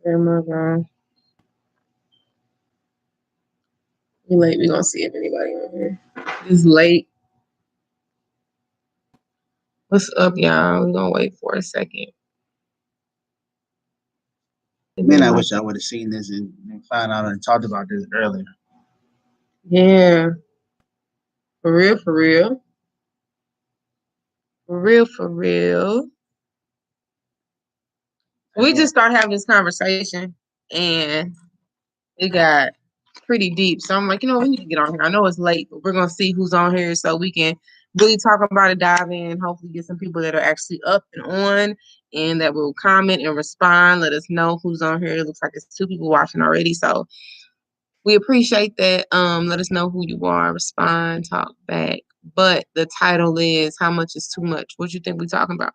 Oh my God. We late. We gonna see if anybody on here. It's late. What's up, y'all? We gonna wait for a second. Man, I wish I would have seen this and found out and talked about this earlier. Yeah, for real, for real, for real, for real. We just started having this conversation, and it got pretty deep. So I'm like, we need to get on here. I know it's late, but we're gonna see who's on here so we can really talk about it, dive in, hopefully get some people that are actually up and on and that will comment and respond. Let us know who's on here. It looks like it's 2 people watching already. So we appreciate that. Let us know who you are, respond, talk back. But the title is How Much is Too Much? What you think we talking about?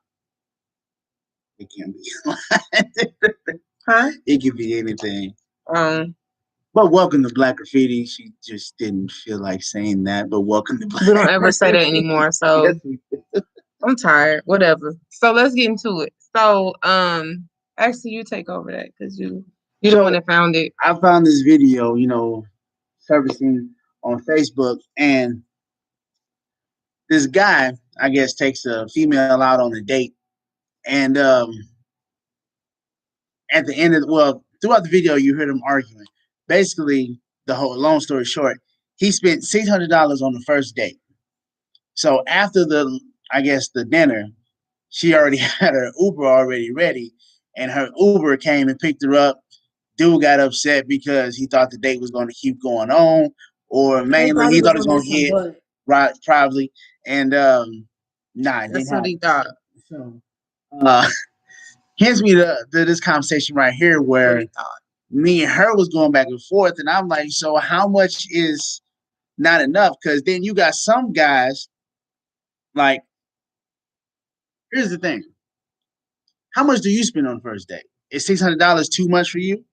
It can't be. Huh? It could be anything. Um, But welcome to Black Graffiti. She just didn't feel like saying that. But welcome to Black we don't ever say that anymore. So Yes, I'm tired. Whatever. So let's get into it. So actually you take over that because you're the one that found it. I found this video, surfacing on Facebook, and this guy, I guess, takes a female out on a date, and at the end of throughout the video, you heard him arguing. Basically, the whole long story short, he spent $600 on the first date. So after the dinner, she already had her Uber already ready, and her Uber came and picked her up. Dude got upset because he thought the date was going to keep going on, or mainly he thought it was going to hit, right? Probably, and nah, that's what he thought. So, hence me to this conversation right here, where me and her was going back and forth, and I'm like, so how much is not enough? Because then you got some guys like, here's the thing: how much do you spend on the first date? Is $600 too much for you,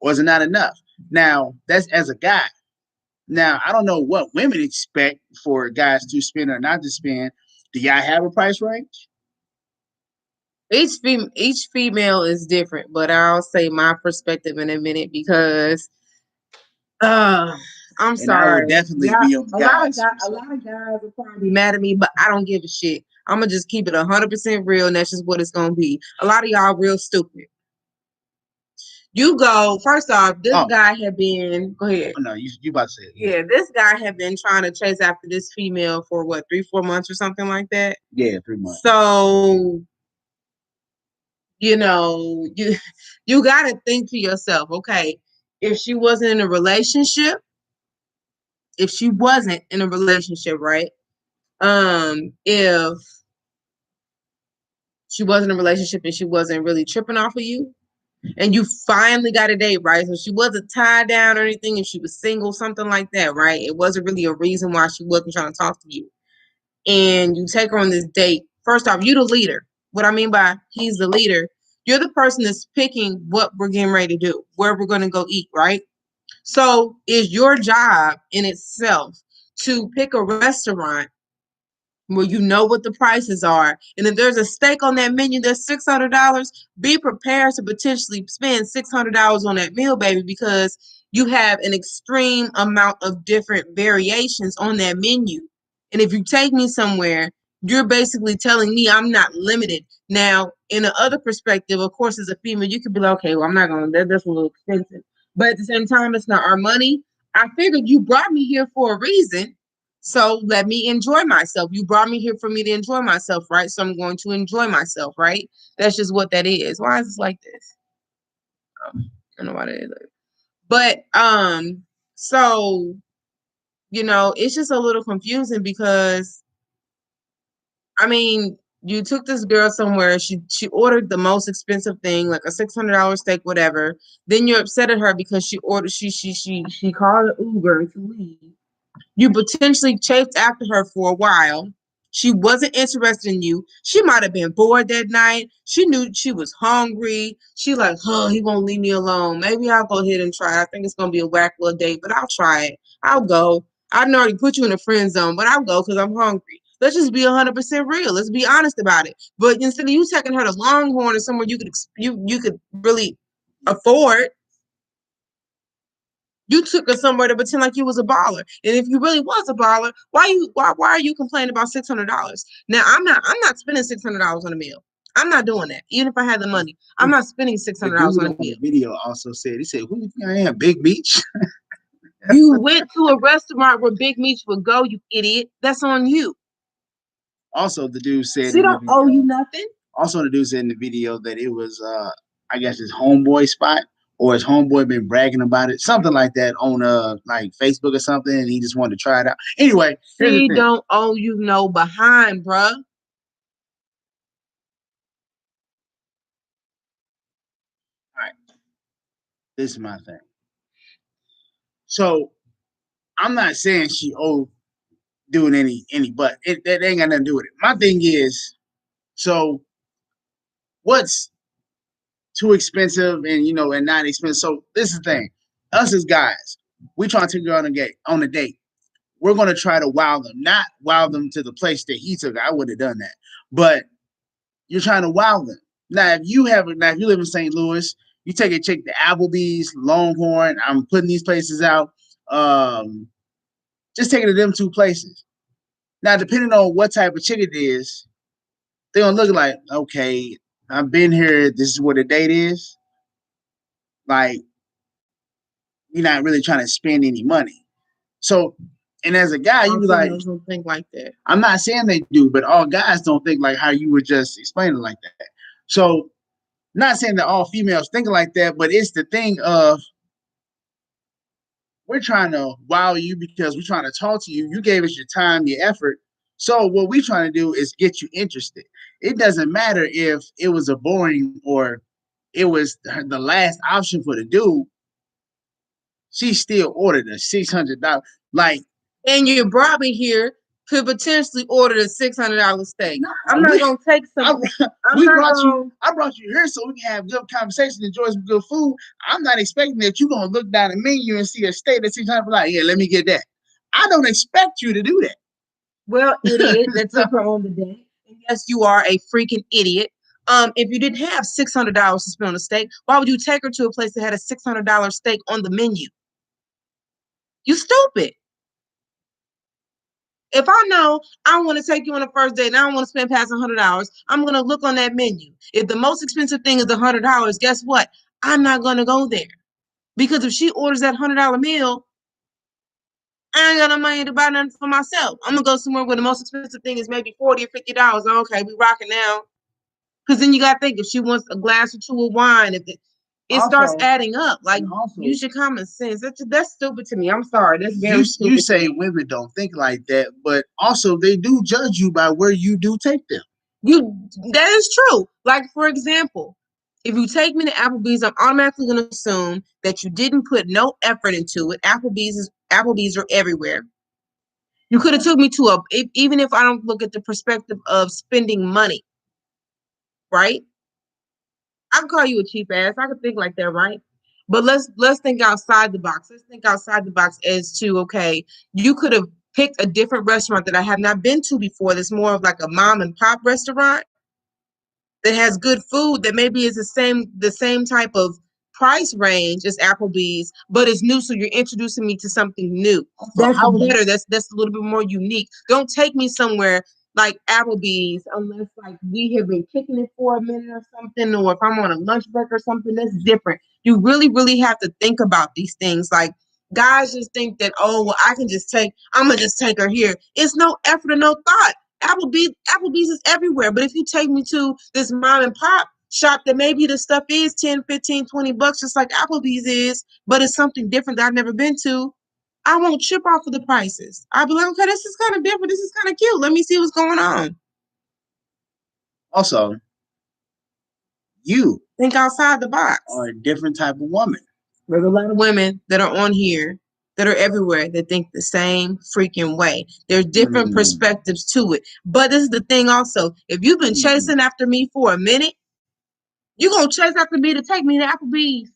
or is it not enough? Now that's as a guy. Now I don't know what women expect for guys to spend or not to spend. Do y'all have a price range? Each female is different, but I'll say my perspective in a minute because I'm sorry. I would definitely be on guys. A lot of guys will probably be mad at me, but I don't give a shit. I'm gonna just keep it 100% real, and that's just what it's gonna be. A lot of y'all real stupid. You go first off. This guy had been. Go ahead. Oh, no, you about to say it. Yeah, this guy had been trying to chase after this female for what 3-4 months or something like that. Yeah, 3 months. So you got to think to yourself, okay, if she wasn't in a relationship, right? If she wasn't in a relationship and she wasn't really tripping off of you, and you finally got a date, right? So she wasn't tied down or anything, if she was single, something like that, right? It wasn't really a reason why she wasn't trying to talk to you. And you take her on this date. First off, you the leader. What I mean by he's the leader, you're the person that's picking what we're getting ready to do, where we're going to go eat, right? So it's your job in itself to pick a restaurant where you know what the prices are. And if there's a steak on that menu that's $600, be prepared to potentially spend $600 on that meal, baby, because you have an extreme amount of different variations on that menu. And if you take me somewhere, you're basically telling me I'm not limited. Now, in the other perspective, of course, as a female, you could be like, okay, well, I'm not going to, that's a little expensive. But at the same time, it's not our money. I figured you brought me here for a reason. So let me enjoy myself. You brought me here for me to enjoy myself, right? So I'm going to enjoy myself, right? That's just what that is. Why is this like this? I don't know why that is. But so it's just a little confusing because I mean, you took this girl somewhere. She ordered the most expensive thing, like a $600 steak, whatever. Then you're upset at her because she called an Uber to leave. You potentially chased after her for a while. She wasn't interested in you. She might have been bored that night. She knew she was hungry. She like, he won't leave me alone. Maybe I'll go ahead and try. I think it's gonna be a whack little date, but I'll try it. I'll go. I didn't already put you in a friend zone, but I'll go because I'm hungry. Let's just be 100% real. Let's be honest about it. But instead of you taking her to Longhorn or somewhere you could really afford. You took her somewhere to pretend like you was a baller. And if you really was a baller, why are you complaining about $600? Now I'm not spending $600 on a meal. I'm not doing that. Even if I had the money, I'm not spending $600 on a meal. The video also said, he said, "Who you think I am, Big Meech?" You went to a restaurant where Big Meech would go, you idiot. That's on you. Also, the dude said she don't owe you nothing. Also, the dude said in the video that it was, I guess, his homeboy spot, or his homeboy been bragging about it, something like that on like Facebook or something, and he just wanted to try it out. Anyway, she don't owe you no behind, bruh. All right, this is my thing. So I'm not saying she owed doing any, but that ain't got nothing to do with it. My thing is, so what's too expensive and and not expensive? So this is the thing. Us as guys, we trying to take her on a date. We're gonna try to wow them, not wow them to the place that he took. I would have done that, but you're trying to wow them. Now, if you live in St. Louis, you take a chick to Applebee's, Longhorn. I'm putting these places out. Just take it to them two places. Now, depending on what type of chick it is, they're gonna look like, okay, I've been here. This is what a date is. Like, you're not really trying to spend any money. So, and as a guy, you be like, don't think like that. I'm not saying they do, but all guys don't think like how you were just explaining like that. So, not saying that all females think like that, but it's the thing of we're trying to wow you because we're trying to talk to you. You gave us your time, your effort. So what we're trying to do is get you interested. It doesn't matter if it was a boring or it was the last option for the dude. She still ordered a $600. Like, and you brought me here could potentially order a $600 steak. No, I'm not gonna take some. I brought you here so we can have good conversation, enjoy some good food. I'm not expecting that you're gonna look down the menu and see a steak that's $600. Like, yeah, let me get that. I don't expect you to do that. Well, idiot, that took her on the date. And yes, you are a freaking idiot. If you didn't have $600 to spend on a steak, why would you take her to a place that had a $600 steak on the menu? You stupid. If I know I want to take you on a first date and I don't want to spend past $100, I'm going to look on that menu. If the most expensive thing is $100, guess what? I'm not going to go there. Because if she orders that $100 meal, I ain't got no money to buy nothing for myself. I'm going to go somewhere where the most expensive thing is maybe $40 or $50. Okay, we rocking now. Because then you got to think, if she wants a glass or two of wine, if it starts adding up. Like, use your common sense. That's stupid to me. I'm sorry. That's very stupid. You say women don't think like that, but also they do judge you by where you do take them. That is true. Like, for example, if you take me to Applebee's, I'm automatically going to assume that you didn't put no effort into it. Applebee's are everywhere. You could have took me to even if I don't look at the perspective of spending money, right? I can call you a cheap ass. I can think like that, right? But let's think outside the box. Let's think outside the box as to, okay, you could have picked a different restaurant that I have not been to before. That's more of like a mom and pop restaurant that has good food that maybe is the same type of price range as Applebee's, but it's new. So you're introducing me to something new. That's better. That's a little bit more unique. Don't take me somewhere like Applebee's unless like we have been kicking it for a minute or something, or if I'm on a lunch break or something. That's different. You really, really have to think about these things. Like, guys just think that, oh, well, I'm gonna just take her here. It's no effort or no thought. Applebee's is everywhere. But if you take me to this mom and pop shop that maybe the stuff is 10, 15, 20 bucks, just like Applebee's is, but it's something different that I've never been to, I won't trip off of the prices. I'll be like, okay, this is kind of different. This is kind of cute. Let me see what's going on. Also, you think outside the box. Are a different type of woman. There's a lot of women that are on here that are everywhere that think the same freaking way. There's different perspectives to it. But this is the thing also. If you've been chasing after me for a minute, you're going to chase after me to take me to Applebee's.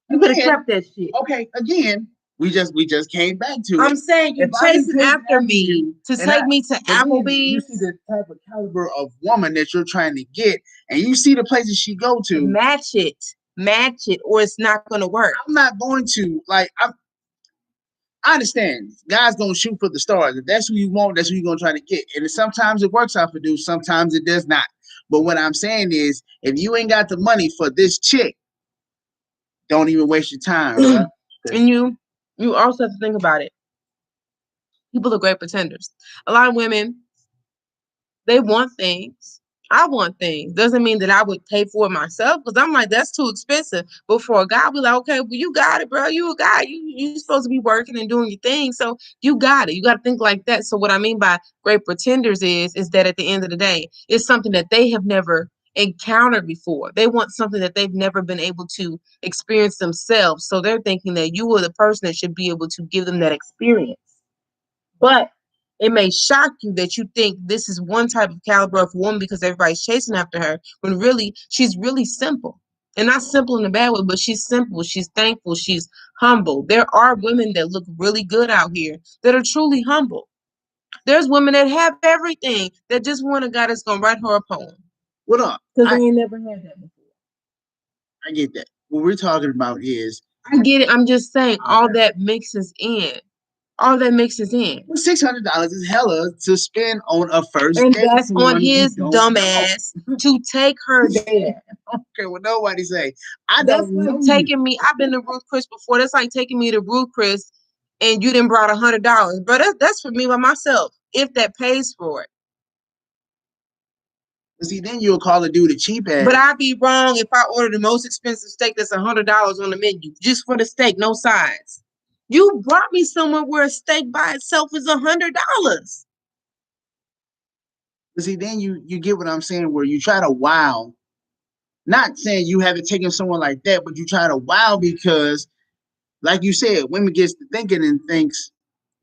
You could accept that shit. Okay, again, We just came back to I'm it. saying you If I can chasing chase after me you, to and take me to but then you Applebee's. see the type of caliber of woman that you're trying to get, and you see the places she go to. Match it, or it's not going to work. I'm not going to I understand guys gonna shoot for the stars. If that's who you want, that's who you're gonna try to get. And sometimes it works out for dudes, sometimes it does not. But what I'm saying is, if you ain't got the money for this chick, don't even waste your time, bro. And you also have to think about it. People are great pretenders. A lot of women, they want things. I want things. Doesn't mean that I would pay for it myself, because I'm like, that's too expensive. But for a guy, we're like, okay, well, you got it, bro. You a guy. You supposed to be working and doing your thing. So you got it. You got to think like that. So what I mean by great pretenders is that at the end of the day, it's something that they have never encountered before. They want something that they've never been able to experience themselves. So they're thinking that you are the person that should be able to give them that experience. But it may shock you that you think this is one type of caliber of woman because everybody's chasing after her, when really she's really simple. And not simple in a bad way, but she's simple, she's thankful, she's humble. There are women that look really good out here that are truly humble. There's women that have everything that just want a guy that's gonna write her a poem. What up? Because they ain't never had that before. I get that. What we're talking about is, I get it. I'm just saying all that mixes in. All that mixes in. $600 is hella to spend on a first And date. that's on his dumb ass to take her there. Okay, well, nobody say. That's like taking me. I've been to Ruth Chris before. That's like taking me to Ruth Chris, and you didn't brought $100. But that's for me by myself. If that pays for it. See, then you'll call a dude a cheap ass. But I'd be wrong if I order the most expensive steak that's $100 on the menu, just for the steak, no sides. You brought me somewhere where a steak by itself is $100. But see, then you get what I'm saying, where you try to wow. Not saying you haven't taken someone like that, but you try to wow because, like you said, women gets to thinking and thinks,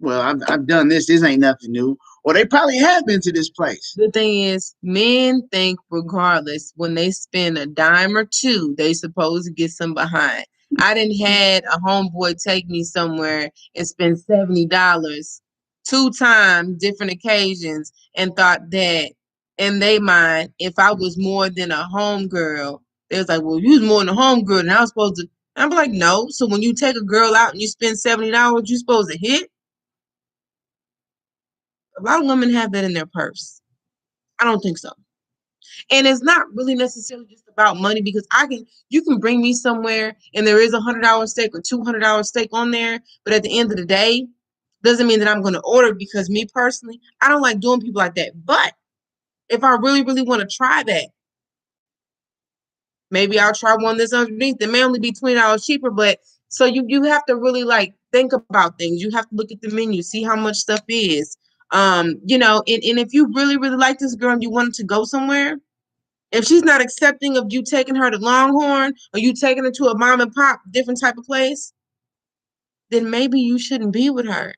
well, I've done this. This ain't nothing new. Or they probably have been to this place. The thing is, men think regardless, when they spend a dime or two, they supposed to get some behind. I didn't had a homeboy take me somewhere and spend $70 2 times, different occasions, and thought that in their mind, if I was more than a homegirl, they was like, well, you was more than a homegirl, and I was supposed to. I'm like, no. So when you take a girl out and you spend $70, you supposed to hit? A lot of women have that in their purse. I don't think so. And it's not really necessarily just about money, because you can bring me somewhere and there is $100 steak or $200 steak on there, but at the end of the day, doesn't mean that I'm going to order, because me personally, I don't like doing people like that. But if I really, really want to try that, maybe I'll try one that's underneath. It may only be $20 cheaper, but so you have to really like think about things. You have to look at the menu, see how much stuff is. And if you really, really like this girl and you want to go somewhere, if she's not accepting of you taking her to Longhorn or you taking her to a mom and pop different type of place, then maybe you shouldn't be with her.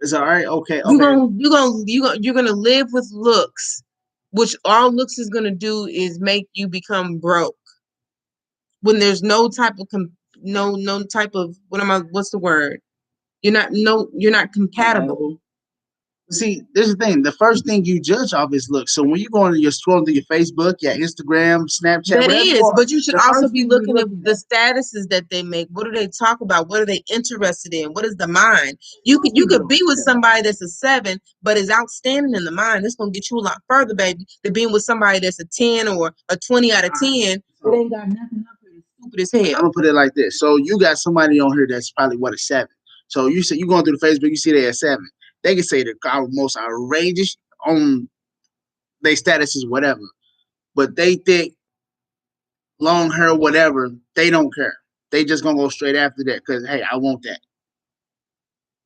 It's all right. Okay. You're gonna live with looks, which all looks is gonna do is make you become broke. When there's no type of no type of what's the word? You're not compatible. See, this is the thing. The first thing you judge off is looks. So when you're scrolling through your Facebook, your Instagram, Snapchat, that is, but you should also be looking at the at statuses that they make. What do they talk about? What are they interested in? What is the mind? You could be with somebody that's a 7, but is outstanding in the mind. It's gonna get you a lot further, baby, than being with somebody that's a 10 or a 20 out of 10. That ain't got nothing up here. Stupid as hell. I'm gonna put it like this. So you got somebody on here that's probably a 7. So you say you going through the Facebook, you see they're a 7. They can say the most outrageous on their statuses, whatever. But they think long hair, whatever, they don't care. They just gonna go straight after that because hey, I want that.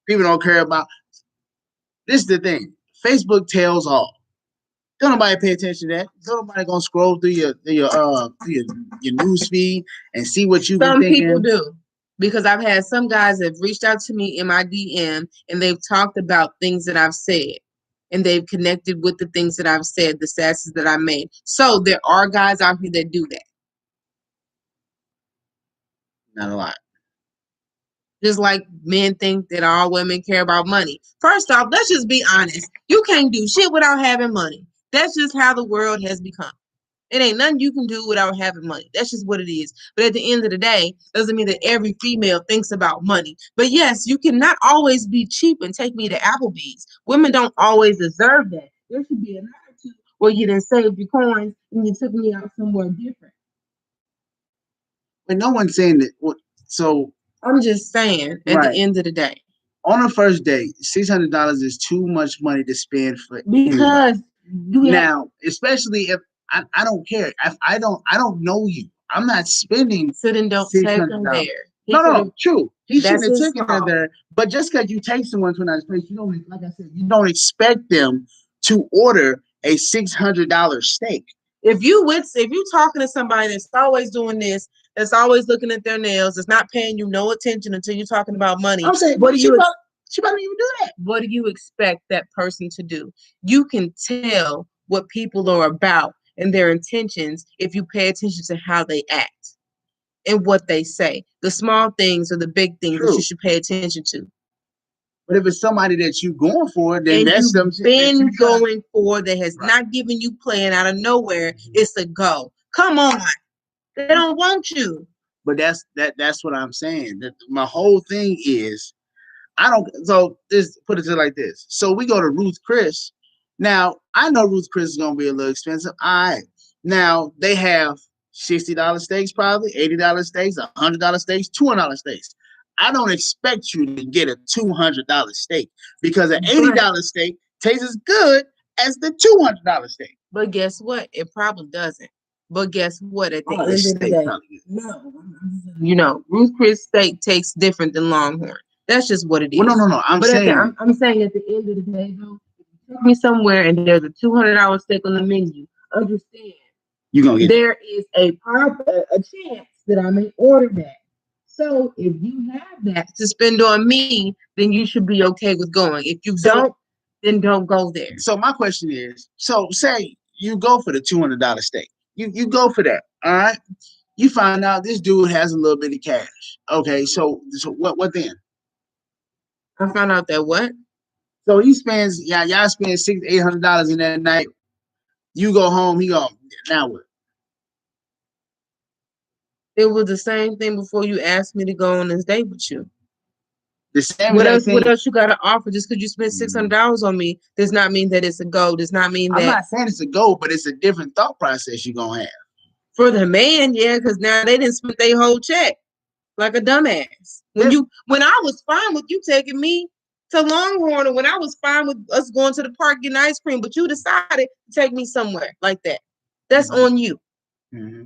People don't care about this is the thing. Facebook tells all. Don't nobody pay attention to that. Don't nobody gonna scroll through your news feed and see what you Some thinking. People do. Because I've had some guys that have reached out to me in my DM and they've talked about things that I've said. And they've connected with the things that I've said, the statuses that I made. So there are guys out here that do that. Not a lot. Just like men think that all women care about money. First off, let's just be honest. You can't do shit without having money. That's just how the world has become. It ain't nothing you can do without having money. That's just what it is. But at the end of the day, doesn't mean that every female thinks about money. But yes, you cannot always be cheap and take me to Applebee's. Women don't always deserve that. There should be a night or two where you done saved your coins and you took me out somewhere different. But no one's saying that. So I'm just saying, at Right. the end of the day, on a first date, $600 is too much money to spend for anybody. because you have, Now, especially if I don't care. If I don't know you. I'm not spending. so then don't take them $600. there. He No, could've- true. He That's shouldn't have his taken her fault. there. But just because you take someone to another place, you don't, like I said, you don't expect them to order a $600 steak. If you talking to somebody that's always doing this, that's always looking at their nails, that's not paying you no attention until you're talking about money, I'm saying, what do she you better even do that. what do you expect that person to do? You can tell what people are about and their intentions if you pay attention to how they act and what they say. The small things or the big things that True. you should pay attention to. But if it's somebody that you going for, then And that's you've some shit that been you try- going for that has Right. not given you playing out of nowhere. It's a go. Come on. They don't want you. But that's what I'm saying. That my whole thing is, I don't. So this put it to like this. So we go to Ruth Chris. Now I know Ruth Chris is gonna be a little expensive. All right. Now they have $60 steaks, probably $80 steaks, $100 steaks, $200 steaks. I don't expect you to get a $200 steak because an $80 steak tastes as good as the $200 steak. But guess what? It probably doesn't. But guess what? At the Oh, end the of the steak day, probably good. no, Ruth Chris steak tastes different than Longhorn. That's just what it is. Well, no. I'm saying I'm saying at the end of the day, though, if you take me somewhere and there's a $200 steak on the menu, understand you're gonna get there is a chance that I may order that. So if you have that to spend on me, then you should be okay with going. If you don't, then don't go there. So my question is, so say you go for the $200 steak. You go for that, all right? You find out this dude has a little bit of cash. Okay, so what then? I found out that what? So he spends, y'all spend $600-800 in that night. You go home, he go, now what? It was the same thing before you asked me to go on this date with you. The same What else? thing. What else you got to offer? Just because you spent $600 on me does not mean that it's a go. Does not mean that. I'm not saying it's a go, but it's a different thought process you're gonna have. For the man, yeah, because now they didn't spend their whole check like a dumbass. When I was fine with you taking me to Longhorn, or when I was fine with us going to the park getting ice cream, but you decided to take me somewhere like that. That's on you. Mm-hmm.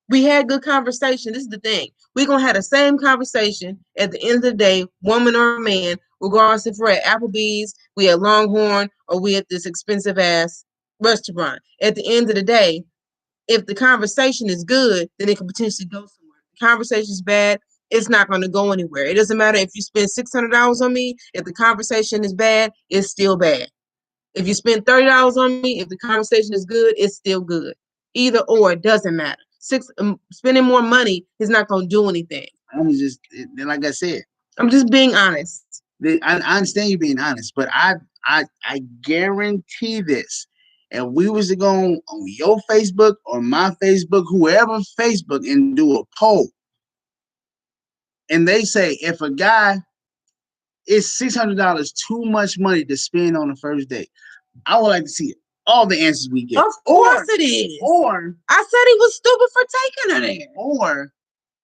We had good conversation. This is the thing. We're going to have the same conversation at the end of the day, woman or man, regardless if we're at Applebee's, we at Longhorn, or we at this expensive ass restaurant. At the end of the day, if the conversation is good, then it can potentially go somewhere. If the conversation is bad, it's not going to go anywhere. It doesn't matter if you spend $600 on me. If the conversation is bad, it's still bad. If you spend $30 on me, if the conversation is good, it's still good. Either or, it doesn't matter. Spending more money is not going to do anything. Like I said, I'm just being honest. I understand you being honest, but I guarantee this. And we was to go on your Facebook or my Facebook, whoever Facebook, and do a poll. And they say if a guy is $600 too much money to spend on the first date, I would like to see it. All the answers we get. Of course it is. Or I said he was stupid for taking her there. Or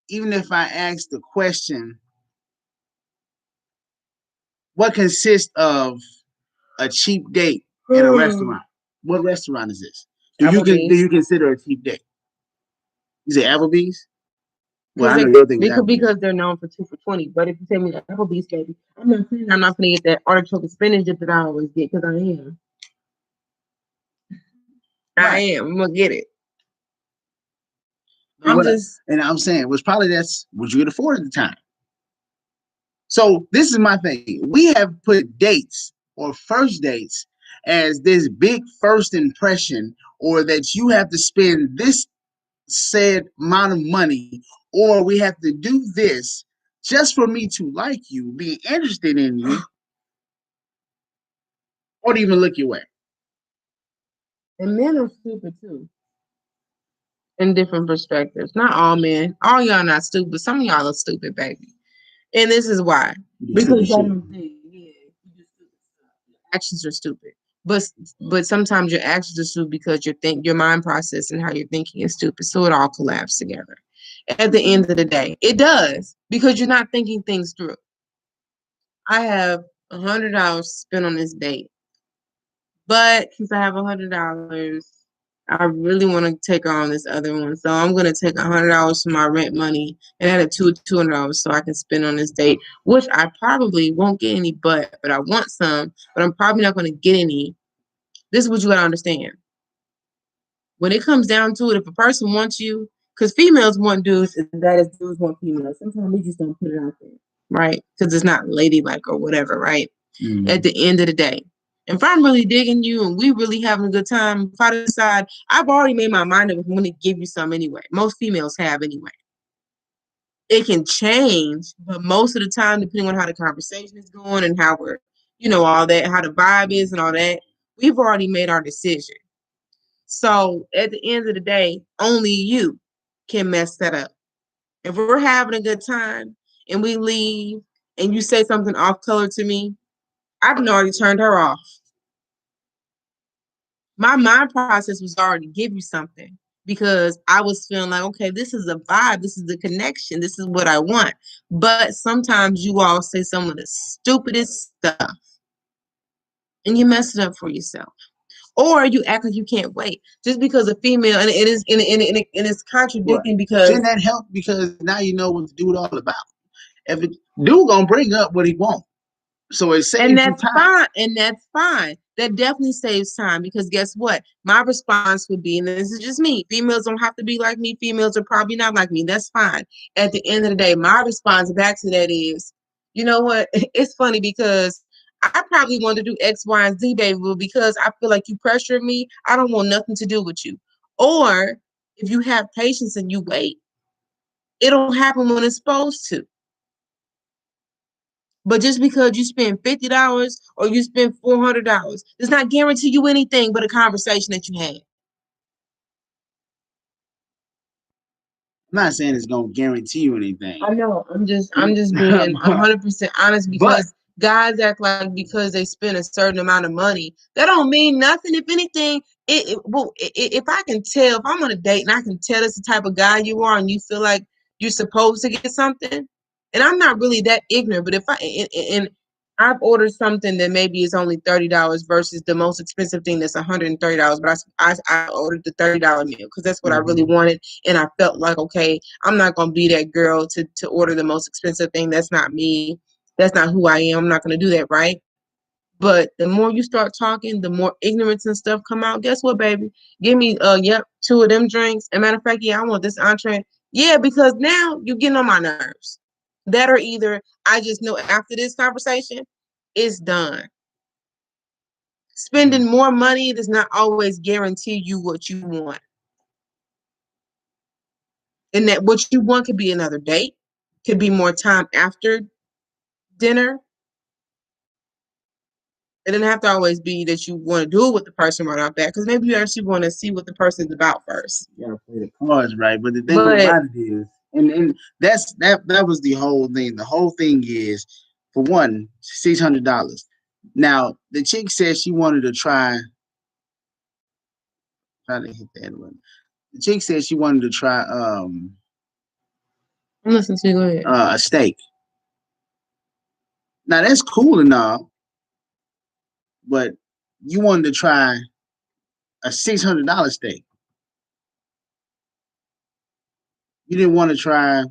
even if I ask the question, what consists of a cheap date at a restaurant? What restaurant is this? Do you consider a cheap date? Is it Applebee's? Well, I know because they're known for 2 for $20. But if you tell me Applebee's, baby, I'm not saying I'm not gonna get that artichoke and spinach dip that I always get, because I am. Right. I am. I'm gonna get it. I'm saying was probably that's what you could afford at the time. So this is my thing. We have put dates or first dates as this big first impression, or that you have to spend this said amount of money, or we have to do this just for me to like you, be interested in you, or to even look your way. And men are stupid too. In different perspectives. Not all men. All y'all not stupid. Some of y'all are stupid, baby. And this is why. Because y'all don't think, you do stupid stuff. Your actions are stupid. But sometimes your actions are stupid because your mind process and how you're thinking is stupid. So it all collapses together. At the end of the day, it does because you're not thinking things through. I have $100 to spend on this date, but since I have $100, I really want to take her on this other one. So I'm going to take $100 from my rent money and add it to $200 so I can spend on this date, which I probably won't get any but I want some, but I'm probably not going to get any. This is what you got to understand. When it comes down to it, if a person wants you, because females want dudes, and that is dudes want females. Sometimes we just don't put it out there, right? Because it's not ladylike or whatever, right? Mm-hmm. At the end of the day. If I'm really digging you and we really having a good time, if I decide, I've already made my mind up I'm going to give you some anyway. Most females have anyway. It can change, but most of the time, depending on how the conversation is going and how we're, all that, how the vibe is and all that, we've already made our decision. So at the end of the day, only you can mess that up. If we're having a good time and we leave and you say something off color to me, I've already turned her off. My mind process was already give you something because I was feeling like, okay, this is a vibe. This is the connection. This is what I want. But sometimes you all say some of the stupidest stuff and you mess it up for yourself. Or you act like you can't wait just because a female, and it is, and it's contradicting because. Shouldn't that help? Because now you know what the dude all about. If it, dude gonna bring up what he wants. So it saves and that's time. fine. And that's fine. That definitely saves time because guess what? My response would be, and this is just me. Females don't have to be like me. Females are probably not like me. That's fine. At the end of the day, my response back to that is, you know what? It's funny because I probably want to do X, Y, and Z, baby, but because I feel like you pressure me, I don't want nothing to do with you. Or if you have patience and you wait, it'll happen when it's supposed to. But just because you spend $50 or you spend $400 does not guarantee you anything but a conversation that you had. I'm not saying it's gonna guarantee you anything. I know. I'm just being 100% honest because guys act like because they spend a certain amount of money, that don't mean nothing. If anything, if I can tell, if I'm on a date and I can tell it's the type of guy you are and you feel like you're supposed to get something, and I'm not really that ignorant, but if and I've ordered something that maybe is only $30 versus the most expensive thing that's $130, but I ordered the $30 meal because that's what I really wanted, and I felt like, okay, I'm not gonna be that girl to order the most expensive thing. That's not me. That's not who I am. I'm not gonna do that, right? But the more you start talking, the more ignorance and stuff come out. Guess what, baby? Give me 2 of them drinks. As a matter of fact, yeah, I want this entree. Yeah, because now you're getting on my nerves. That or either I just know after this conversation, it's done. Spending more money does not always guarantee you what you want. And that what you want could be another date, could be more time after dinner. It doesn't have to always be that you want to do it with the person right off that, because maybe you actually want to see what the person's about first. You gotta play the cards right. But the thing about it is, and that was the whole thing. The whole thing is, for one, $600. Now the chick said she wanted to try to hit that one. The chick said she wanted to try listen to you, go ahead. A steak. Now that's cool and all, but you wanted to try a $600 steak. You didn't want to try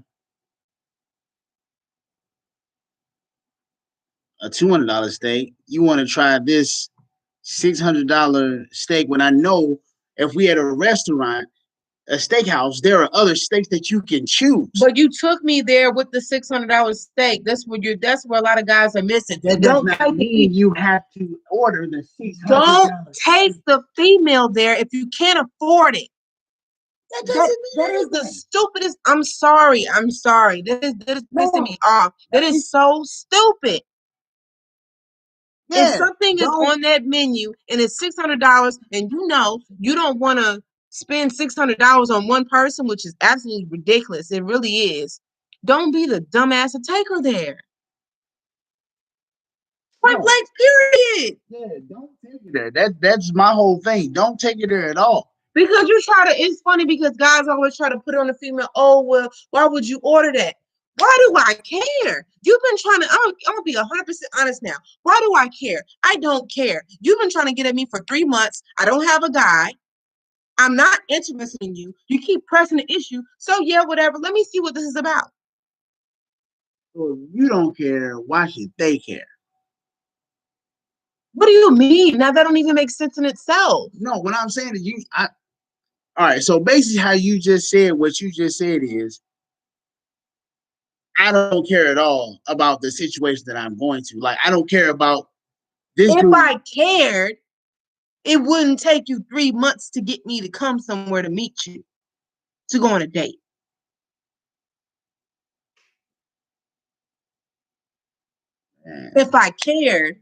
a $200 steak. You want to try this $600 steak when I know if we at a restaurant, a steakhouse, there are other steaks that you can choose. But you took me there with the $600 steak. That's where a lot of guys are missing. That does not mean you have to order the $600. Don't take the female there if you can't afford it. That doesn't mean That is the anything. stupidest. I'm sorry. That is pissing me off. That is so stupid. Yeah, If something is on that menu and it's $600, and you know you don't want to spend $600 on one person, which is absolutely ridiculous. It really is. Don't be the dumbass to take her there. Point blank, period. Yeah, don't take it there. That's my whole thing. Don't take it there at all. Because you try to, it's funny because guys always try to put it on the female. Oh, well, why would you order that? Why do I care? You've been trying to, I'm gonna be 100% honest now. Why do I care? I don't care. You've been trying to get at me for 3 months. I don't have a guy. I'm not interested in you. You keep pressing the issue. So yeah, whatever. Let me see what this is about. So if you don't care, why should they care? What do you mean? Now that don't even make sense in itself. No, what I'm saying is all right, so basically how you just said what you just said is I don't care at all about the situation that I'm going to. Like I don't care about this. If I cared, it wouldn't take you 3 months to get me to come somewhere to meet you, to go on a date. Man. If I cared,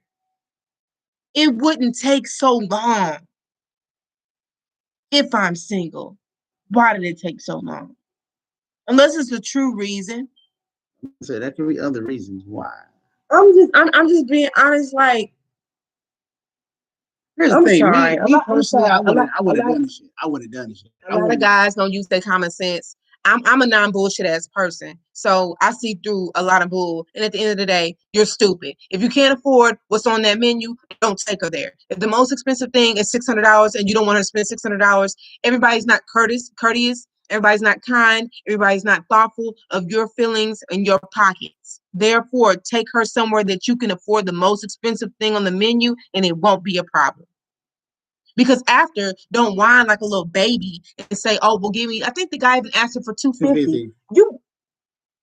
it wouldn't take so long. If I'm single, why did it take so long? Unless it's a true reason. So that could be other reasons why. I'm just being honest. Like, here's the thing. Me personally, I would have done this shit. I would have done this shit. A lot of guys don't use their common sense. I'm a non-bullshit ass person. So I see through a lot of bull. And at the end of the day, you're stupid. If you can't afford what's on that menu, don't take her there. If the most expensive thing is $600 and you don't want her to spend $600, everybody's not courteous. Everybody's not kind. Everybody's not thoughtful of your feelings and your pockets. Therefore, take her somewhere that you can afford the most expensive thing on the menu and it won't be a problem. Because after, don't whine like a little baby and say, "Oh, well, give me." I think the guy even asked her for $250.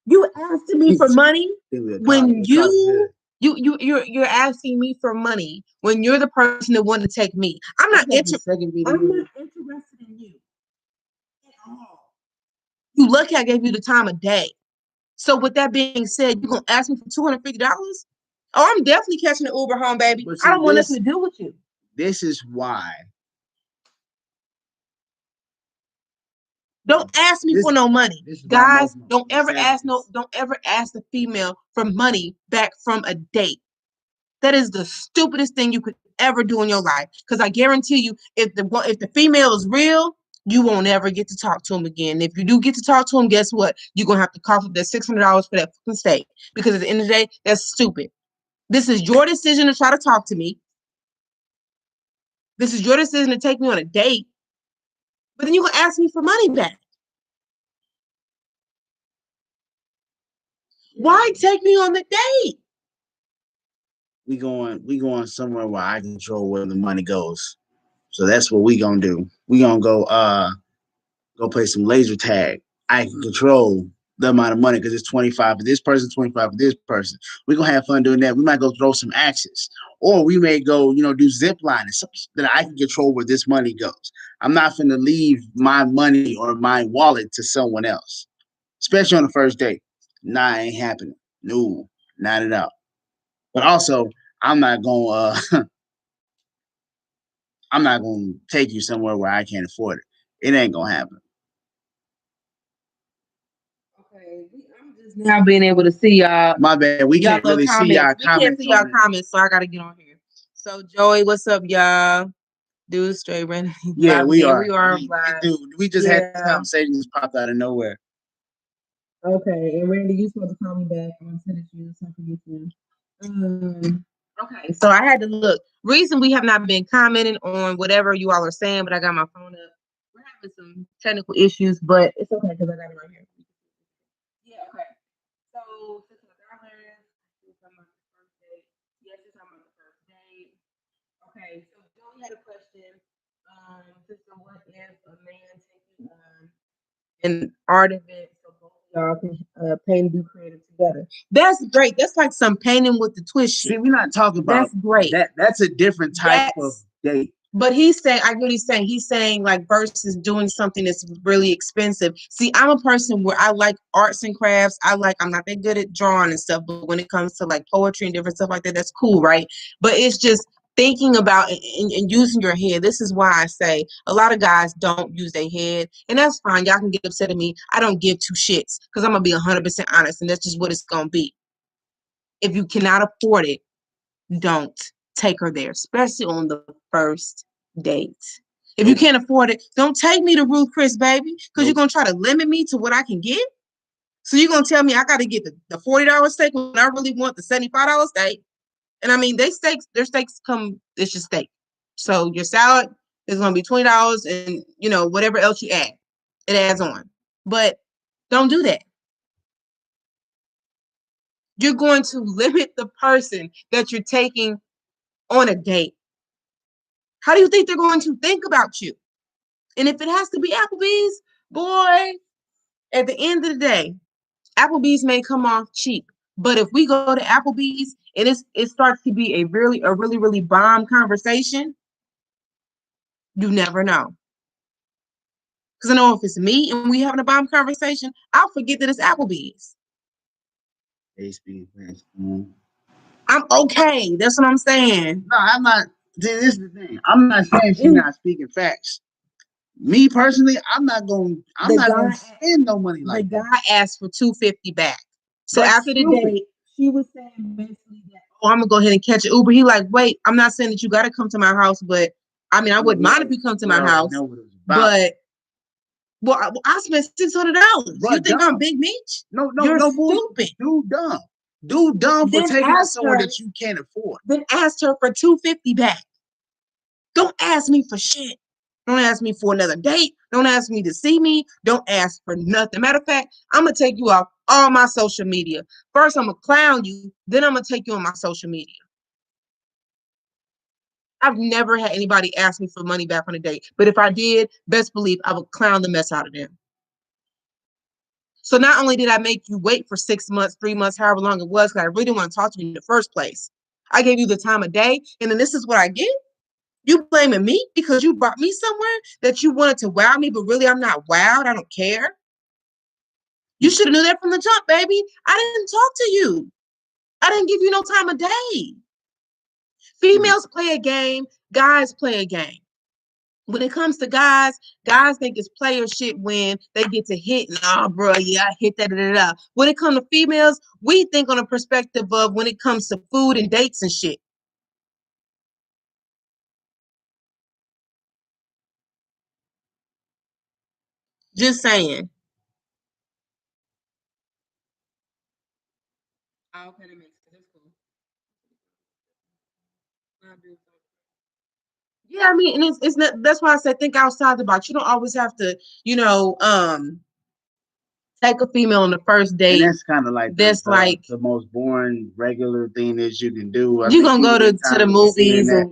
You asked me for money when you're asking me for money when you're the person that wanted to take me. I'm not interested in you at all. You lucky I gave you the time of day. So with that being said, you're gonna ask me for $250? Oh, I'm definitely catching an Uber home, baby. I don't want nothing to do with you. This is why. Don't ask me for no money. Guys, don't ever ask the female for money back from a date. That is the stupidest thing you could ever do in your life. Because I guarantee you, if the female is real, you won't ever get to talk to him again. If you do get to talk to him, guess what? You're gonna have to cough up that $600 for that fucking steak. Because at the end of the day, that's stupid. This is your decision to try to talk to me. This is your decision to take me on a date. But then you're gonna ask me for money back. Why take me on the date? We going somewhere where I control where the money goes. So that's what we gonna do. We gonna go play some laser tag. I can control the amount of money because it's 25 for this person, 25 for this person. We're gonna have fun doing that. We might go throw some axes. Or we may go, do zip lining, something that I can control where this money goes. I'm not gonna leave my money or my wallet to someone else, especially on the first date. Nah, it ain't happening. No, not at all. But also, I'm not gonna take you somewhere where I can't afford it. It ain't gonna happen. Okay, I'm just now being able to see y'all. My bad. We can't really see y'all comments. We can't see y'all comments, so I gotta get on here. So Joey, what's up, y'all? Dude, straight random. Yeah, we are. We just had this conversation just popped out of nowhere. Okay, and Randy, you supposed to call me back. I'm gonna send it to you something you can. Okay, so I had to look. Reason we have not been commenting on whatever you all are saying, but I got my phone up. We're having some technical issues, but it's okay because I got it right here. Yeah, okay. So $600. Yes, I'm on the first date. Yes, I'm on the first date. Okay, so Joey had a question. Sister, what if a man takes you on an art event so both of y'all can paint and do creative together? That's great. That's like some painting with the twist. See, we're not talking about. That's great. That's a different type of date. But he's saying, I get what he's saying. He's saying like versus doing something that's really expensive. See, I'm a person where I like arts and crafts. I'm not that good at drawing and stuff, but when it comes to like poetry and different stuff like that, that's cool, right? But it's just thinking about and using your head. This is why I say a lot of guys don't use their head, and that's fine. Y'all can get upset at me. I don't give two shits because I'm gonna be 100% honest, and that's just what it's gonna be. If you cannot afford it, don't take her there, especially on the first date. If you can't afford it, don't take me to Ruth Chris, baby, because you're going to try to limit me to what I can get. So you're going to tell me I got to get the $40 steak when I really want the $75 steak. And I mean, their steaks come, it's just steak. So your salad is going to be $20 and, whatever else you add, it adds on. But don't do that. You're going to limit the person that you're taking on a date. How do you think they're going to think about you? And if it has to be Applebee's, boy, at the end of the day, Applebee's may come off cheap. But if we go to Applebee's and it starts to be a really bomb conversation, you never know. Because I know if it's me and we having a bomb conversation, I'll forget that it's Applebee's. I'm okay. That's what I'm saying. No, I'm not. This is the thing. I'm not saying she's not speaking facts. Me personally, I'm not going to spend no money like that. The guy asked for $250 back. So after the date, she was saying basically that, I'm gonna go ahead and catch an Uber. He like, wait, I'm not saying that you gotta come to my house, but I mean, I wouldn't mind if you come to my house. But I spent $600. You think I'm Big Meech? No, you're stupid. Dude dumb for taking her somewhere that you can't afford. Then ask her for $250 back. Don't ask me for shit. Don't ask me for another date. Don't ask me to see me. Don't ask for nothing. Matter of fact, I'm going to take you off all my social media. First, I'm going to clown you. Then I'm going to take you on my social media. I've never had anybody ask me for money back on a date. But if I did, best believe I would clown the mess out of them. So not only did I make you wait for 6 months, 3 months, however long it was, because I really didn't want to talk to you in the first place. I gave you the time of day. And then this is what I get. You blaming me because you brought me somewhere that you wanted to wow me, but really I'm not wowed. I don't care. You should have knew that from the jump, baby. I didn't talk to you. I didn't give you no time of day. Females play a game. Guys play a game. When it comes to guys think it's player shit when they get to hit. Nah, bro, yeah, I hit that. When it comes to females, we think on a perspective of when it comes to food and dates and shit. Just saying. Okay, that makes sense. That's cool. Yeah, I mean, and it's not. That's why I said think outside the box. You don't always have to, take a female on the first date. And that's kind of like the most boring regular thing that you can do. You're gonna go to the movies and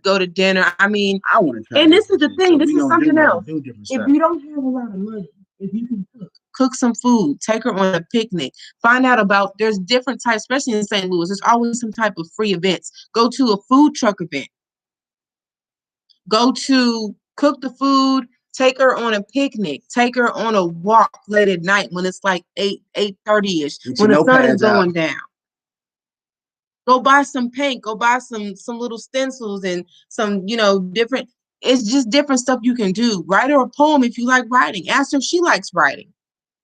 go to dinner. I mean, I want to. And this is the thing. This is something else. If you don't have a lot of money, if you can cook some food, take her on a picnic, find out about. There's different types, especially in St. Louis. There's always some type of free events. Go to a food truck event. Go to cook the food. Take her on a picnic. Take her on a walk late at night when it's like 8:30ish, when the sun is going down. Go buy some paint. Go buy some little stencils and some, different. It's just different stuff you can do. Write her a poem if you like writing. Ask her if she likes writing.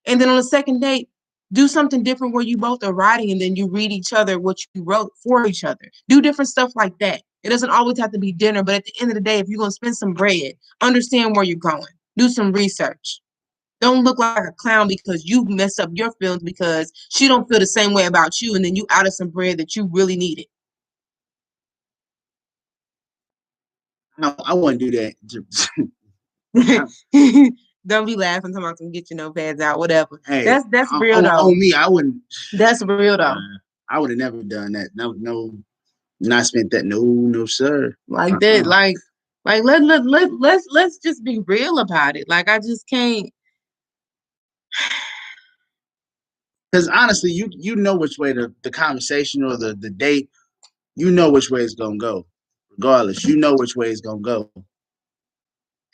And then on the second date, do something different where you both are writing and then you read each other what you wrote for each other. Do different stuff like that. It doesn't always have to be dinner, but at the end of the day, if you're going to spend some bread, understand where you're going. Do some research. Don't look like a clown because you messed up your feelings because she don't feel the same way about you and then you out of some bread that you really needed. I wouldn't do that. Don't be laughing talking about some get your notepads out, whatever. Hey, that's real though. On me, I wouldn't. That's real though. I would have never done that. No, not spent that. No, sir. Like that, like let's just be real about it. Like I just can't. Because honestly, you know which way the conversation or the date, you know which way it's gonna go, regardless. You know which way it's gonna go.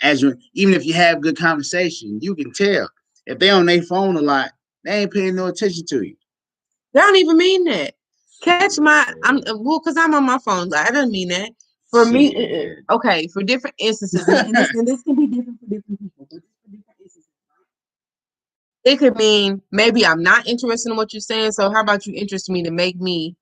Even if you have good conversation, you can tell if they on their phone a lot, they ain't paying no attention to you. They don't even mean that. Because I'm on my phone. Like, I don't mean that. For me, okay, for different instances, and this can be different for different people, but for different instances, it could mean maybe I'm not interested in what you're saying. So how about you interest me to make me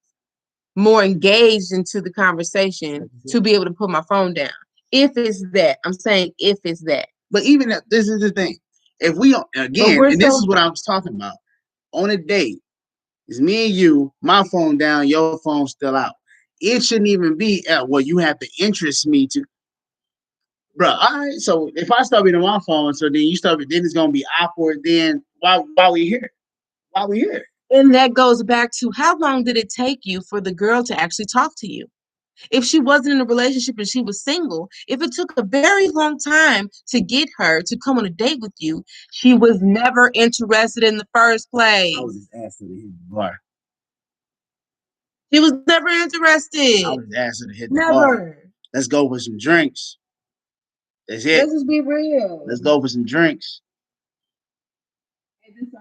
more engaged into the conversation to be able to put my phone down? If it's that, I'm saying if it's that. But even if, this is the thing. If we again, and this is what I was talking about on a date, it's me and you, my phone down, your phone still out. It shouldn't even be well, you have to interest me to, bro. All right, so if I start being on my phone, so then you start, then it's gonna be awkward. Then why we here? Why we here? And that goes back to how long did it take you for the girl to actually talk to you? If she wasn't in a relationship and she was single, if it took a very long time to get her to come on a date with you, she was never interested in the first place. I was just asking to hit the bar. She was never interested. I was just asking to hit the bar. Let's go for some drinks. That's it. Let's just be real. Let's go for some drinks. Hey, this is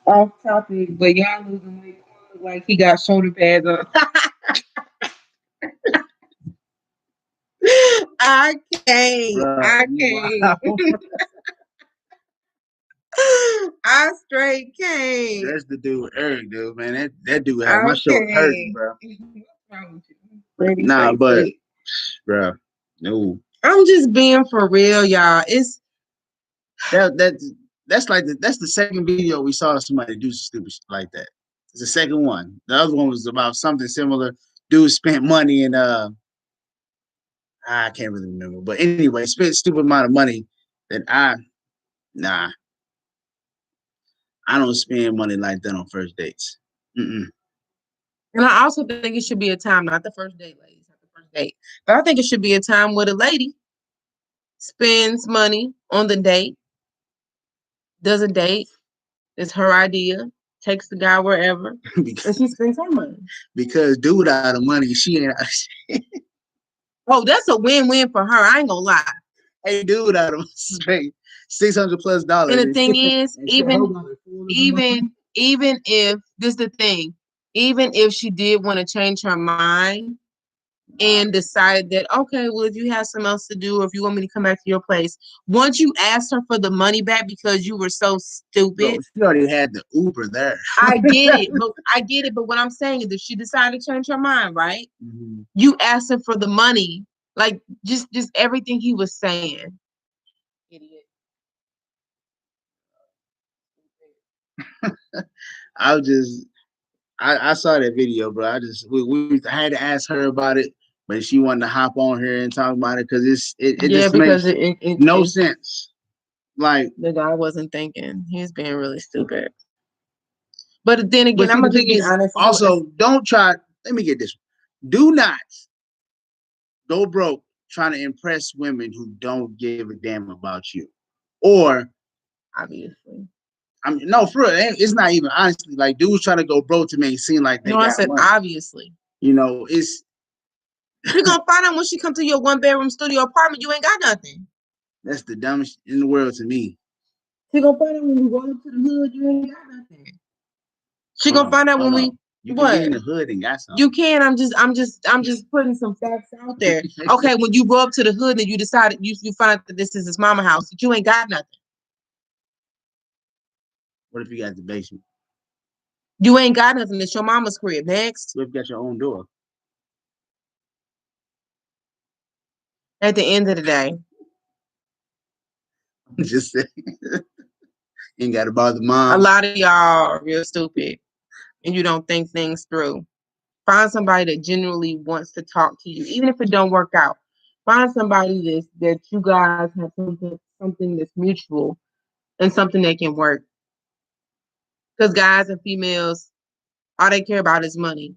off topic, but y'all losing weight like he got shoulder pads on. I can't. Bruh, I can't. Wow. I straight can't. That's the dude with Eric, dude, man. That dude had my shoulder hurting, bro. What's wrong with you? Nah, but, bro, no. I'm just being for real, y'all. It's that's like that's the second video we saw somebody do stupid shit like that. It's the second one. The other one was about something similar. Dude spent money and I can't really remember, but anyway, spent a stupid amount of money that I don't spend money like that on first dates. Mm-mm. And I also think it should be a time, not the first date, ladies, not the first date, but I think it should be a time where the lady spends money on the date, does a date, it's her idea, takes the guy wherever, and she spends her money. Because dude out of money, she ain't. Oh, that's a win-win for her. I ain't gonna lie. Hey, dude out of straight $600+. And the thing is, even if this is the thing, even if she did want to change her mind and decided that, okay, well, if you have something else to do, or if you want me to come back to your place, once you asked her for the money back because you were so stupid. Bro, she already had the Uber there. I get it. But what I'm saying is, if she decided to change her mind, right? Mm-hmm. You asked her for the money, like just everything he was saying. Idiot. I saw that video, bro. We had to ask her about it, but she wanted to hop on here and talk about it because it just makes no sense. Like, the guy wasn't thinking; he's being really stupid. But then again, I'm gonna be honest. Also, don't try. Let me get this. Do not go broke trying to impress women who don't give a damn about you, or obviously. I mean, no, for real, it's not even honestly like dudes trying to go broke to make it seem like they got I said money. Obviously. You know, it's you're gonna find out when she comes to your 1-bedroom studio apartment, you ain't got nothing. That's the dumbest in the world to me. She gonna find out when we roll up to the hood, you ain't got nothing. She gonna find out when we you can be in the hood and got something. You can. I'm just putting some facts out there. Okay, when you roll up to the hood and you decided you find out that this is his mama house, that you ain't got nothing. What if you got the basement? You ain't got nothing. It's your mama's crib. Next. What if you got your own door? At the end of the day. I'm just saying. Ain't got to bother mom. A lot of y'all are real stupid and you don't think things through. Find somebody that genuinely wants to talk to you, even if it don't work out. Find somebody that you guys have something that's mutual and something that can work. Because guys and females, all they care about is money.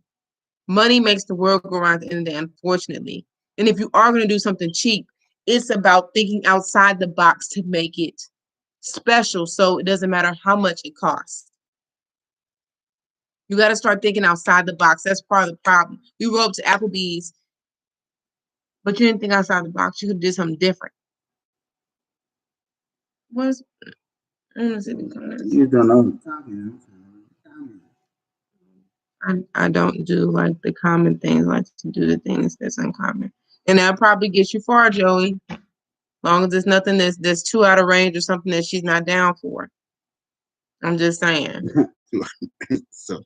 Money makes the world go around at the end of the day, unfortunately. And if you are going to do something cheap, it's about thinking outside the box to make it special, so it doesn't matter how much it costs. You got to start thinking outside the box. That's part of the problem. We roll up to Applebee's But you didn't think outside the box. You could do something different. What's You don't know. I don't do like the common things. I like to do the things that's uncommon, and that'll probably get you far, Joey. Long as it's nothing that's too out of range or something that she's not down for. I'm just saying. So,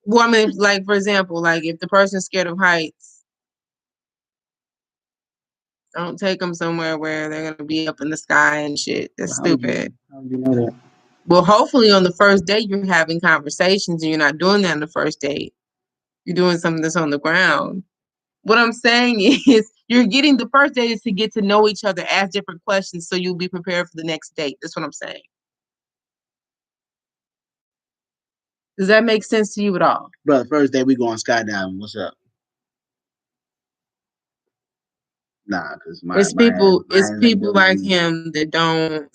Well, I mean, like for example, like if the person's scared of heights, don't take them somewhere where they're gonna be up in the sky and shit. That's stupid. How do you know that? Well, hopefully on the first date you're having conversations and you're not doing that on the first date. You're doing something that's on the ground. What I'm saying is you're getting the first date is to get to know each other, ask different questions so you'll be prepared for the next date. That's what I'm saying. Does that make sense to you at all? Bro, first day we going skydiving. What's up? Nah, because It's people like him that don't.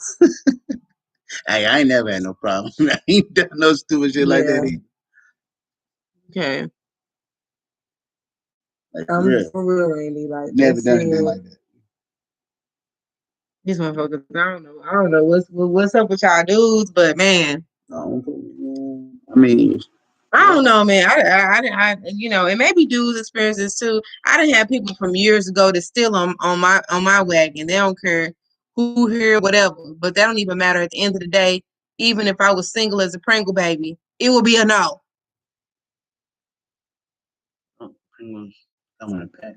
Hey, I ain't never had no problem. I ain't done no stupid shit like that either. Okay. Like, for real, Randy. Like never done anything like that. These motherfuckers, I don't know what's up with y'all dudes, but man. I mean, I don't know, man. I you know, and maybe dudes experiences too. I done had people from years ago that's still on my wagon. They don't care who here, whatever. But that don't even matter at the end of the day. Even if I was single as a Pringle baby, it would be a no. Pringles come in a pack.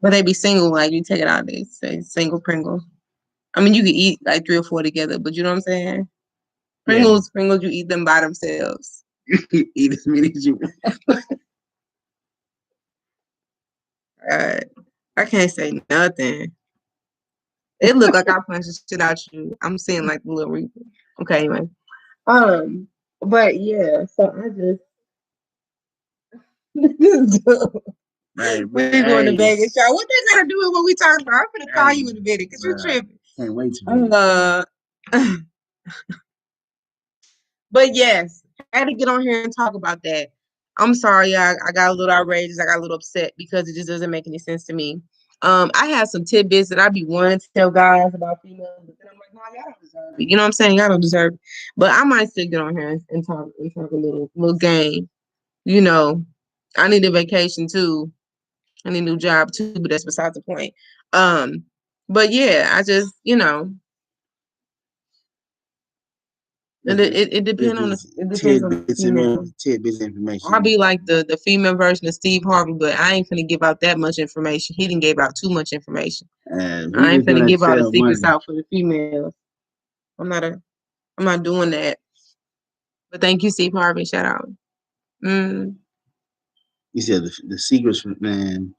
But they be single, like you take it out, they say single Pringle. I mean, you can eat like 3 or 4 together, but you know what I'm saying? Pringles, you eat them by themselves. Eat as many as you want. I can't say nothing. It looked like I punched the shit out you. I'm seeing like the little reaper. Okay, anyway. But yeah, so I just Right, we going to Vegas, y'all. What they gotta do with what we talking about? I'm gonna call you in a minute because you're tripping. Can't wait to But yes, I had to get on here and talk about that. I'm sorry, I got a little outrageous. I got a little upset because it just doesn't make any sense to me. I have some tidbits that I be wanting to tell guys about females, but then I'm like, no, y'all don't deserve it. You know what I'm saying? Y'all don't deserve it. But I might still get on here and talk a little game. You know, I need a vacation too. I need a new job too, but that's besides the point. But yeah, I just, you know, and it depends on the female. Tidbits information. I'll be like the female version of Steve Harvey, but I ain't finna give out that much information. He didn't give out too much information. I ain't finna give all the secrets out for the females. I'm not doing that. But thank you, Steve Harvey. Shout out. You said the secrets, man.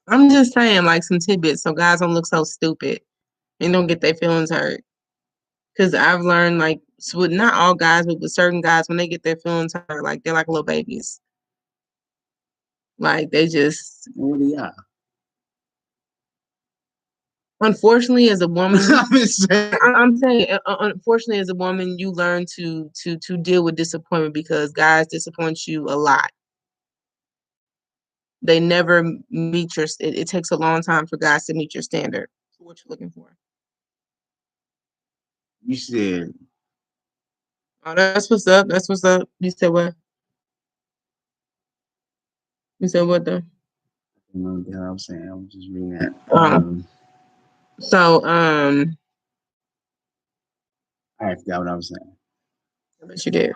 I'm just saying, like some tidbits, so guys don't look so stupid and don't get their feelings hurt. Because I've learned, like, with not all guys, but with certain guys, when they get their feelings hurt, like they're like little babies. Like they just. What are y'all? Unfortunately, as a woman, I'm saying, unfortunately, as a woman, you learn to deal with disappointment because guys disappoint you a lot. They never meet your. It takes a long time for guys to meet your standard for what you're looking for. You said. Oh, that's what's up. That's what's up. You said what? You said what though? I don't know what I'm saying. I was just reading that. I forgot what I was saying. I bet you did.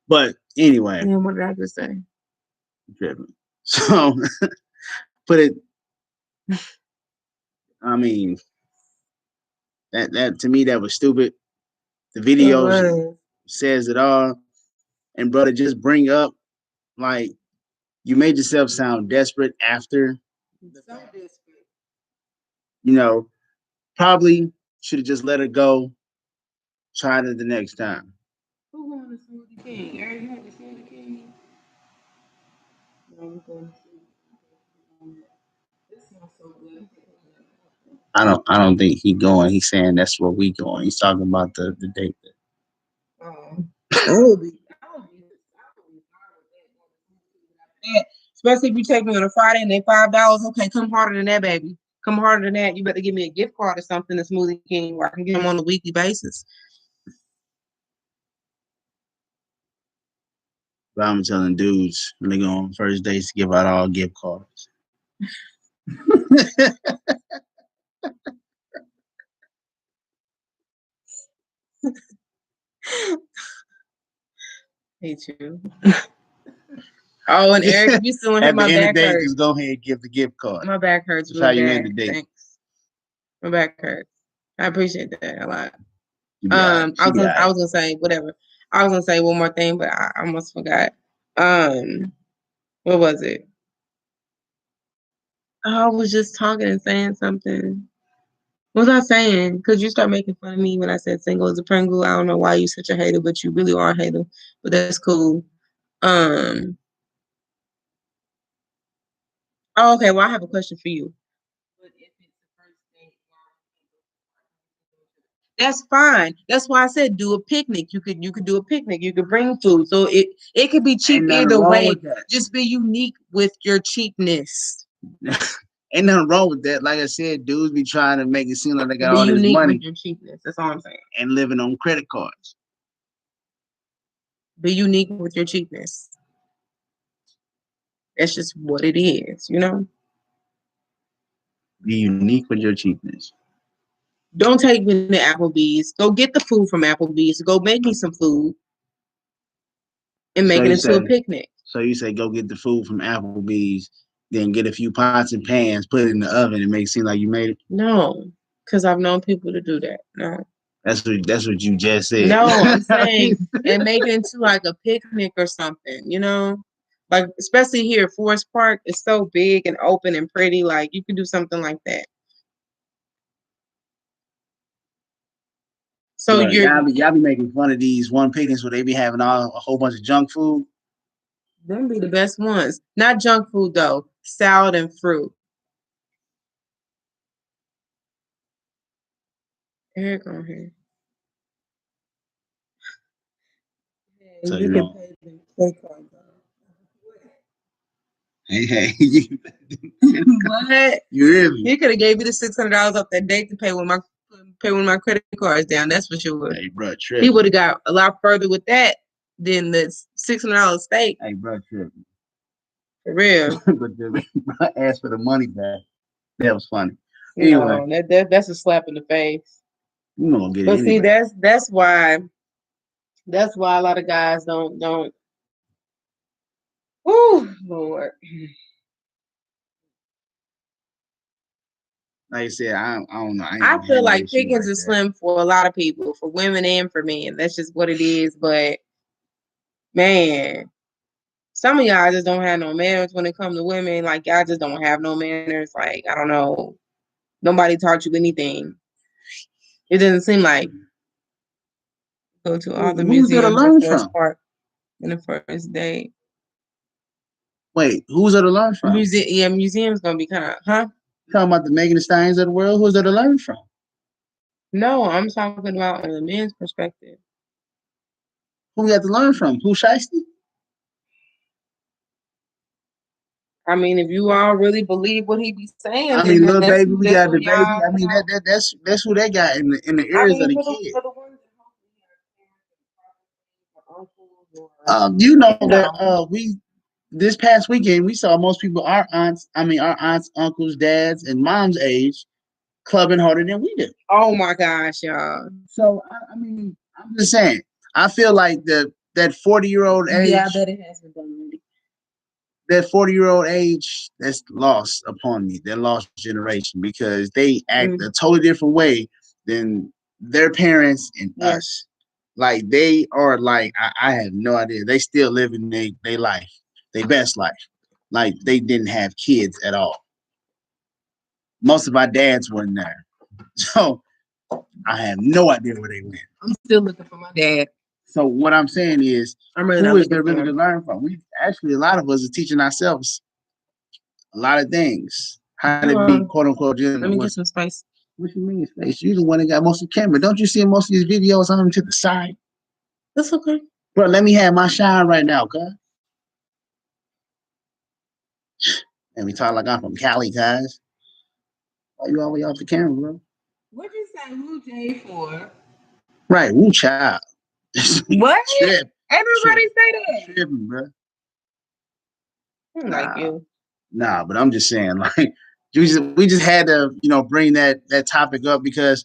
But anyway. Yeah, what did I just say? So put it. I mean, that to me that was stupid. The video says it all. And brother, just bring up like you made yourself sound desperate after. So desperate. You know, probably should have just let it go. Tried it the next time. Who won the Smoothie King? Eric had the Smoothie King. I don't think he going. He's saying that's where we going. He's talking about the date. Especially if you take me on a Friday and they $5. Okay, come harder than that, baby. Come harder than that. You better give me a gift card or something to Smoothie King where I can get them on a weekly basis. But I'm telling dudes when they go on first dates to give out all gift cards. Hate you. Oh, and Eric, if you still in here, my back hurts. Just go ahead and give the gift card. My back hurts. That's really how you end the date. Thanks. My back hurts. I appreciate that a lot. I was gonna say whatever. I was gonna say one more thing, but I almost forgot. What was it? I was just talking and saying something. What was I saying? Because you start making fun of me when I said single as a Pringle. I don't know why you such a hater, but you really are a hater. But that's cool. Oh, okay. Well, I have a question for you. That's fine. That's why I said do a picnic. You could do a picnic. You could bring food. So it could be cheap either way. Just be unique with your cheapness. Ain't nothing wrong with that. Like I said, dudes be trying to make it seem like they got all this money. With your cheapness. That's all I'm saying. And living on credit cards. Be unique with your cheapness. That's just what it is, you know? Be unique with your cheapness. Don't take me to Applebee's. Go get the food from Applebee's. Go make me some food. And make it into a picnic. So you say go get the food from Applebee's, then get a few pots and pans, put it in the oven, and make it seem like you made it? No, because I've known people to do that. No. That's what you just said. No, I'm saying and make it into like a picnic or something, you know? Like, especially here, Forest Park is so big and open and pretty. Like, you can do something like that. So y'all be making fun of these one picnics where they be having a whole bunch of junk food. Them be the best ones. Not junk food though. Salad and fruit. Eric on here. So you can pay the play card though. Hey. What? You hear me? He could have gave me the $600 off that date to pay one of my credit cards down. That's for sure. Hey, bro, he would have got a lot further with that than the $600 steak. Hey, bro, tripping. For real. But the bro asked for the money back. That was funny. Anyway, no, that's a slap in the face. You know, get but it see, anyway. that's why a lot of guys don't. Oh Lord. Like I said, I don't know. I feel like pickings is slim for a lot of people, for women and for men. That's just what it is. But man, some of y'all just don't have no manners when it comes to women. Like y'all just don't have no manners. Like I don't know, nobody taught you anything. It doesn't seem like go to all the museums in the first part in the first date. Wait, who's there to learn from? Museum's gonna be kind of, huh? Talking about the Megan Thee Stallions of the world? Who's there to learn from? No, I'm talking about in the men's perspective. Who we got to learn from? Who Shiesty? I mean, if you all really believe what he be saying, I mean, little baby, we got the baby. I mean, that's who they got in the ears of the kids. You know that we this past weekend we saw most people our aunts, uncles, dads, and mom's age clubbing harder than we do. Oh my gosh, y'all! So I mean, I'm just saying. I feel like that 40-year-old age. Yeah, I bet it has been done already. That 40-year-old age that's lost upon me, that lost generation, because they act a totally different way than their parents and us. Like they are like, I have no idea. They still living their life, their best life. Like they didn't have kids at all. Most of our dads weren't there. So I have no idea where they went. I'm still looking for my dad. So what I'm saying is, who is there really to learn from? We actually, a lot of us are teaching ourselves a lot of things. How to be quote unquote. Let me get some space. What you mean space? You the one that got most of the camera. Don't you see most of these videos on them to the side? That's okay. Bro, let me have my shine right now, cuz. And we talk like I'm from Cali, guys. Why you always off the camera, bro? What'd you say Woo J for? Right, woo child. What? Trip, Everybody say that. tripping, bro. Like you. Nah, but I'm just saying, like, we just had to, bring that topic up because,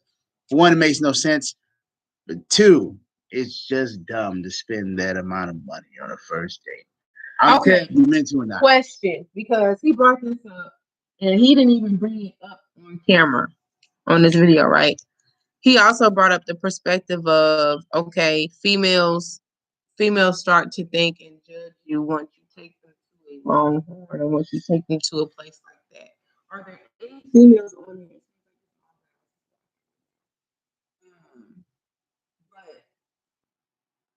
for one, it makes no sense, but two, it's just dumb to spend that amount of money on a first date. I'm Okay. you meant to or not. Question, because he brought this up and he didn't even bring it up on camera on this video, right? He also brought up the perspective of, okay, females start to think and judge you once you take them to a Longhorn or once you take them to a place like that. Are there any females on there? But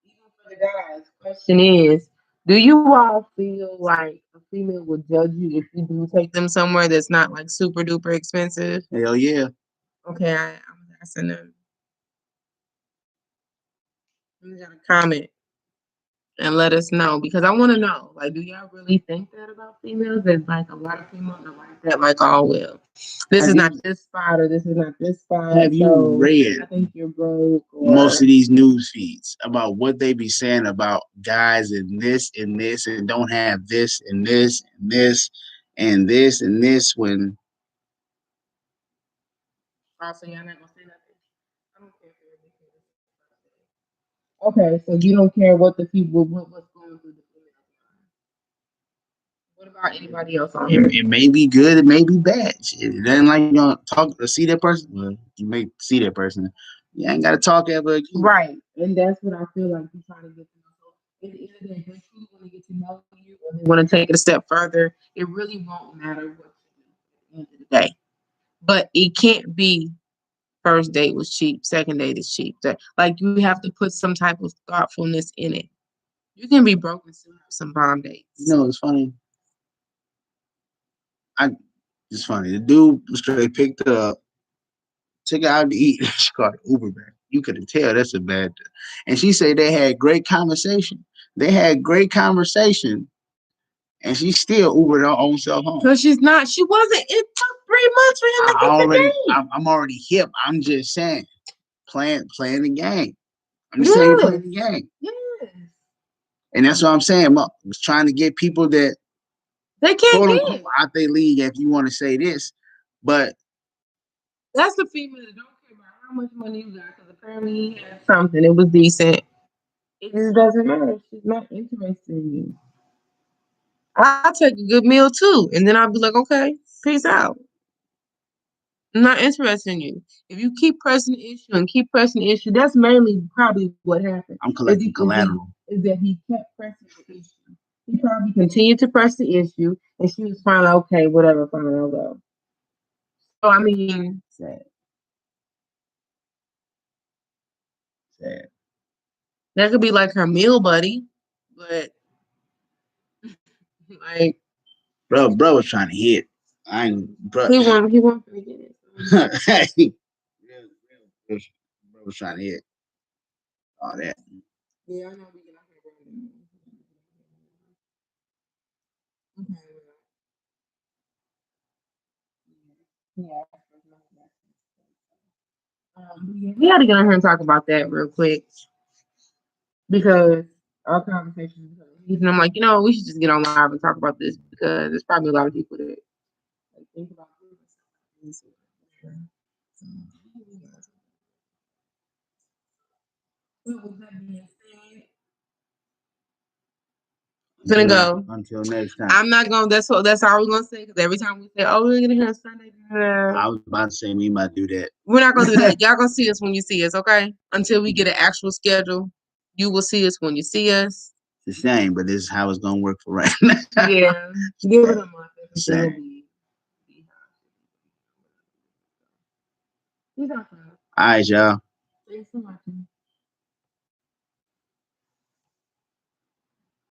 even for the guys, question is, do you all feel like a female will judge you if you do take them somewhere that's not like super duper expensive? Hell yeah. Okay, I'm asking them. You got a comment and let us know because I want to know. Like, do y'all really think that about females? That like a lot of females are like that. Like, oh well, this is not this spot or this is not this spot. Have you read? I think you're broke. Most of these news feeds about what they be saying about guys and this and this and don't have this and this and this and this and this when. Also, y'all not gonna say nothing. I don't care if they're okay, so you don't care what the people what's going through the female mind. What about anybody else on here? It may be good, it may be bad. It doesn't like you don't talk or see that person. Well, you may see that person. You ain't gotta talk ever again. Right. And that's what I feel like you're trying to get to know. So at the end of the day, if they truly want to get to know you or they want to take it a step further, it really won't matter what you do at the end of the day. But it can't be first date was cheap, second date is cheap. Like you have to put some type of thoughtfulness in it. You can be broke and still have some bomb dates. It's funny. It's funny. The dude straight picked her up, took her out to eat. She called it Uber back. You couldn't tell that's a bad. And she said they had great conversation. They had great conversation, and she still Ubered her own self home. Because she wasn't. It took 3 months for him to get today. I'm already hip. I'm just saying, playing the game. I'm just saying, playing the game. Yes. And that's what I'm saying. I was trying to get people that they can't get out their league, if you want to say this, but that's the female that don't care about how much money you got because apparently he had something. It was decent. It just doesn't matter. She's not interested in you. I'll take a good meal too, and then I'll be like, okay, peace out. I'm not interested in you. If you keep pressing the issue, that's mainly probably what happened. I'm collecting collateral. Is that he kept pressing the issue. He probably continued to press the issue, and she was finally okay, whatever, fine, I'll go. So I mean, sad. That could be like her meal buddy, but like, bro was trying to hit. Bro. He won't forget it. Bro was trying to hit all that. Yeah, I know we get out here. Okay. Yeah. We had to get on here and talk about that real quick because our conversation, and I'm like, we should just get on live and talk about this because there's probably a lot of people that think about this. Gonna go until next time. I'm not gonna. That's all we're gonna say because every time we say, "Oh, we're gonna hear Sunday," I was about to say we might do that. We're not gonna do that. Y'all gonna see us when you see us, okay? Until we get an actual schedule, you will see us when you see us. It's a shame, but this is how it's gonna work for right now. Yeah, give it a month. All right, y'all. Thanks for watching.